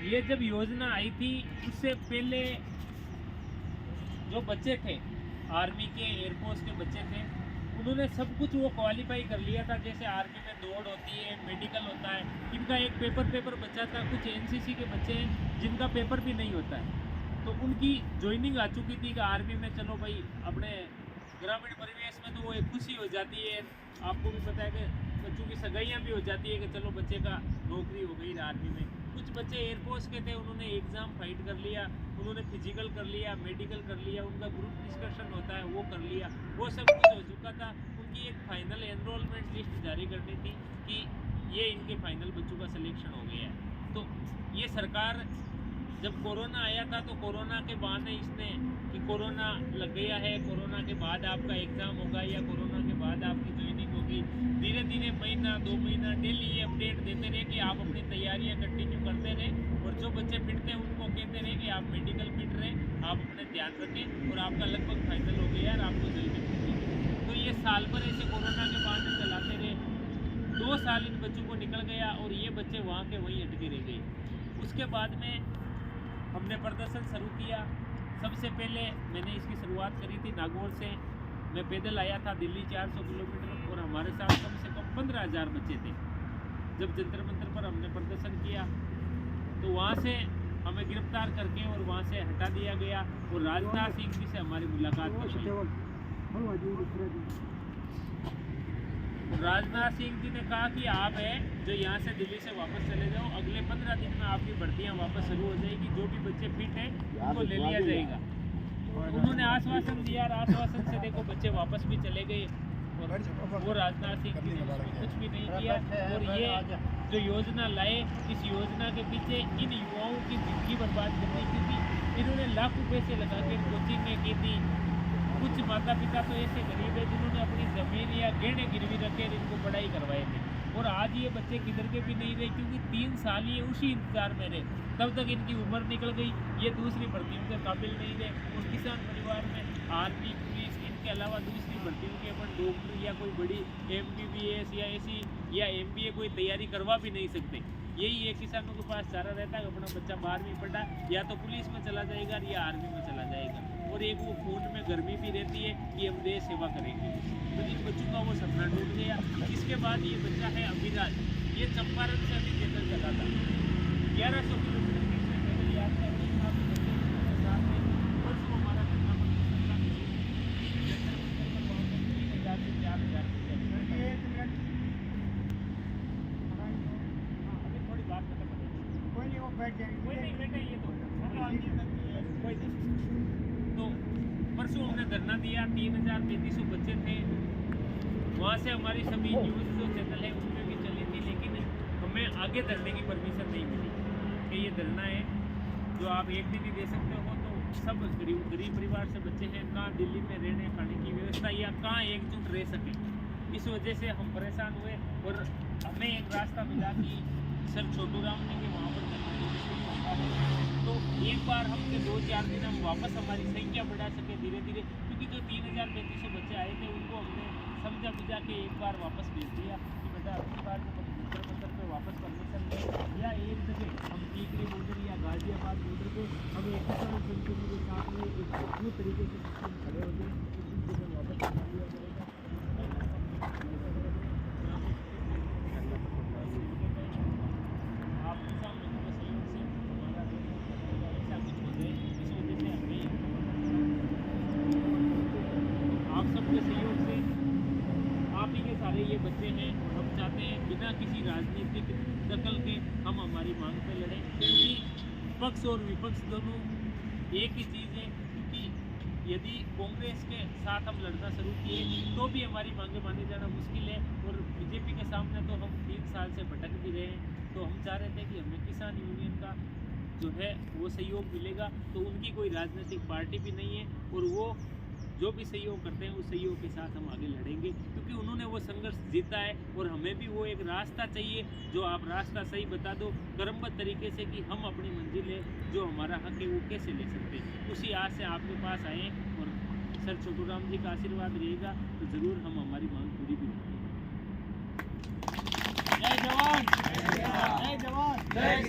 ये जब योजना आई थी उससे पहले जो बच्चे थे आर्मी के, एयरफोर्स के बच्चे थे, उन्होंने सब कुछ वो क्वालिफाई कर लिया था। जैसे आर्मी में दौड़ होती है, मेडिकल होता है, इनका एक पेपर बचा था। कुछ एनसीसी के बच्चे हैं जिनका पेपर भी नहीं होता है, तो उनकी ज्वाइनिंग आ चुकी थी कि आर्मी में चलो भाई। अपने ग्रामीण परिवेश में तो वो एक खुशी हो जाती है, आपको भी पता है कि बच्चों की सगाइयाँ भी हो जाती है कि चलो बच्चे का नौकरी हो गई आर्मी में। कुछ बच्चे एयरफोर्स के थे, उन्होंने एग्ज़ाम फाइट कर लिया, उन्होंने फिजिकल कर लिया, मेडिकल कर लिया, उनका ग्रुप डिस्कशन होता है वो कर लिया, वो सब कुछ हो चुका था। उनकी एक फाइनल एनरोलमेंट लिस्ट जारी करनी थी कि ये इनके फाइनल बच्चों का सिलेक्शन हो गया है। तो ये सरकार जब कोरोना आया था तो कोरोना के बहाने इसने कि कोरोना लग गया है, कोरोना के बाद आपका एग्ज़ाम होगा या कोरोना के बाद आपकी ज्वाइनिंग होगी, धीरे धीरे महीना 2 महीना डेली ये अपडेट देते रहे कि आप अपनी तैयारियां कंटिन्यू करते रहें। और जो बच्चे फिट थे उनको कहते रहे कि आप मेडिकल फिट रहें, आप अपने ध्यान रखें और आपका लगभग फाइनल हो गया और आपको ज्वाइनिंग होगी। तो ये साल भर ऐसे कोरोना के बहाने चलाते रहे। 2 साल इन बच्चों को निकल गया और ये बच्चे वहाँ के वहीं अटके रह गए। उसके बाद में हमने प्रदर्शन शुरू किया। सबसे पहले मैंने इसकी शुरुआत करी थी नागौर से। मैं पैदल आया था दिल्ली 400 किलोमीटर और हमारे साथ कम से कम 15,000 बच्चे थे। जब जंतर मंतर पर हमने प्रदर्शन किया तो वहाँ से हमें गिरफ्तार करके और वहाँ से हटा दिया गया और राजनाथ सिंह जी से हमारी मुलाकात हुई। राजनाथ सिंह जी ने कहा कि आप है जो यहाँ से दिल्ली से वापस चले जाओ, अगले 15 दिन में आपकी भर्तियाँ वापस शुरू हो जाएगी, जो भी बच्चे फिट हैं उनको ले लिया जाएगा। उन्होंने आश्वासन दिया और आश्वासन से देखो बच्चे वापस भी चले गए और वो राजनाथ सिंह जी ने कुछ भी नहीं किया। और ये जो योजना लाए, इस योजना के पीछे इन युवाओं की जिंदगी बर्बाद करने की थी। इन्होंने लाखों पैसे लगा के कोचिंगें की थी। कुछ माता पिता तो ऐसे गरीब है जिन्होंने अपनी ज़मीन या गहने गिरवी रखे इनको पढ़ाई करवाए थे। और आज ये बच्चे किधर के भी नहीं रहे क्योंकि 3 साल ये उसी इंतजार में रहे। तब तक इनकी उम्र निकल गई, ये दूसरी भर्तियों के काबिल नहीं रहे। और किसान परिवार में आर्मी, पुलिस, इनके अलावा दूसरी भर्तियों की अपन डॉक्टर या कोई बड़ी MBBS या ऐसी या MBA कोई तैयारी करवा भी नहीं सकते। यही है किसानों के पास चारा रहता है, अपना बच्चा 12वीं पढ़ा या तो पुलिस में चला जाएगा या आर्मी में चला जाएगा। और एक वो खून में गर्मी भी रहती है कि हम देश सेवा करेंगे। तो इन बच्चों का वो सपना टूट गया। इसके बाद ये बच्चा है अभिराज, ये चंपारण से अभी पैदल चला था 1100 किलोमीटर की पैदल यात्रा की। परसों हमारा घटना थोड़ी बात खत्म हो तो परसों हमने धरना दिया। 3,300 बच्चे थे। वहाँ से हमारी सभी न्यूज़ जो चैनल है उनमें भी चली थी, लेकिन हमें आगे धरने की परमिशन नहीं मिली कि ये धरना है जो आप एक दिन ही दे सकते हो। तो सब गरीब परिवार से बच्चे हैं, कहाँ दिल्ली में रहने खाने की व्यवस्था या कहाँ एकजुट रह सके। इस वजह से हम परेशान हुए और हमें एक रास्ता मिला कि सर छोटू राम ने कि वहाँ पर तो एक बार हमसे 2-4 दिन हम वापस हमारी संख्या बढ़ा सके धीरे धीरे, क्योंकि जो 3,300 बच्चे आए थे उनको हमने समझा बुझा के एक बार वापस भेज दिया कि बेटा अगली बार को जंतर मंतर पे वापस परमिशन लें या एक जगह हम टीकरी बॉर्डर या गाजियाबाद बॉर्डर पे हम एक किसान संस्कृति के साथ में एक पूरी तरीके से सिस्टम खड़े हो जाए, उस जगह वापस बना दिया जाएगा। आपके सामने सहयोग से हमारा ऐसा कुछ हो जाए, इस वजह से हमें आप सबके सहयोग से आप ही के सारे ये बच्चे हैं। हम चाहते हैं बिना किसी राजनीतिक दखल के हम हमारी मांग पे लड़ें, क्योंकि पक्ष और विपक्ष दोनों एक ही चीज़ है। क्योंकि यदि कांग्रेस के साथ हम लड़ना शुरू किए तो भी हमारी मांगें माने जाना मुश्किल है। और बीजेपी के सामने तो हम 3 साल से भटक भी रहे हैं। तो हम चाह रहे थे कि हमें किसान यूनियन का जो है वो सहयोग मिलेगा। तो उनकी कोई राजनीतिक पार्टी भी नहीं है और वो जो भी सहयोग करते हैं उस सहयोग के साथ हम आगे लड़ेंगे, क्योंकि उन्होंने वो संघर्ष जीता है। और हमें भी वो एक रास्ता चाहिए जो आप रास्ता सही बता दो क्रमबद्ध तरीके से कि हम अपनी मंजिल है जो हमारा हक है वो कैसे ले सकते हैं। उसी आज से आपके पास आए और सर छोटू राम जी का आशीर्वाद रहेगा तो ज़रूर हम हमारी मांग पूरी भी करेंगे। जय जवान, जय जवान, जय